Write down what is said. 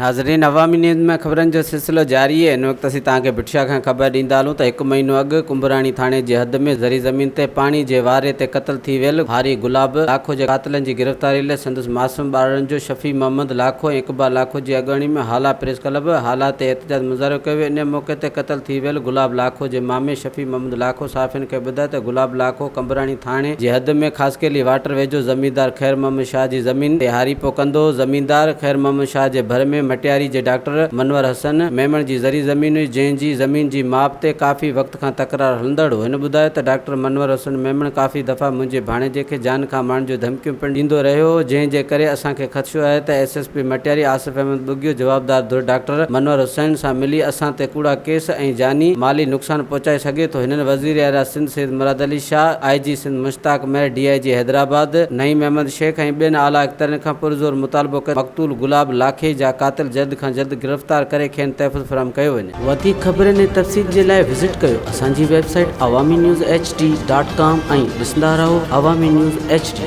नाज़रीन, अवामी न्यूज़ में ख़बरनि जो सिलसिलो जारी है। इन वक़्तु असीं तव्हांखे भिटशा खां ख़बर ॾींदा हलूं त 1 महीनो अॻु कुंभराणी थाणे जे हद में ज़री ज़मीन ते पाणी जे वारे ते क़त्ल थी वियल हारी गुलाब लाखो जे क़ातिलनि जी गिरफ़्तारी लाइ संदसि मासूम ॿारनि जो शफ़ी मोहम्मद लाखो ऐं इक़बाल लाखो जी अॻुवाणी में हाला प्रेस क्लब हालात ते एहतिजाज मुज़ाहिरो कयो वियो। इन मौक़े ते क़त्ल थी वियल गुलाब लाखो जे मामे शफ़ी मोहम्मद लाखो साफ़ियुनि खे ॿुधायो त गुलाब लाखो कुंभराणी थाणे जे हद में ख़ासकेली वाटर वेझो ज़मींदार ख़ैर मोहम्मद शाह जी ज़मीन ते हारीपो कंदो। ज़मींदार ख़ैर मोहम्मद शाह जे भर में मटियारी जे डॉक्टर मनवर हसन मेमण जी ज़री ज़मीन हुई, जंहिंजी ज़मीन जी माप ते काफ़ी वक़्त खां तकरार हलंदड़ हो। हिन ॿुधायो त डॉक्टर मनवर हसन मेमण काफ़ी दफ़ा मुंहिंजे भाणेजे खे जान खां मारण जो धमकियूं पिणु ॾींदो रहियो हो, जंहिंजे करे असांखे ख़दशो आहे त SSP मटियारी आसिफ अहमद बुगियो जवाबदार धुर डॉक्टर मनवर हुसैन सां मिली असां ते कूड़ा केस ऐं जानी माली नुक़सान पहुचाए सघे थो। हिननि वज़ीर आला सिंध सैयद मुराद अली शाह, IG सिंध मुश्ताक मेहर, DIG हैदराबाद नईम अहमद शेख ऐं ॿियनि आला अख़्तरनि खां पुरज़ोर मुतालबो करे मक़तूल गुलाब लाखे जा क़ातिल जल्द खां जल्द गिरफ़्तार करे खेनि तहफ़्फ़ुज़ फ़राहम कयो वञे। वधीक ख़बरनि ऐं तफ़सील जे लाइ विज़िट कयो असांजी वेबसाइट awami news hd.com ऐं ॾिसंदा रहो अवामी न्यूज़ HD।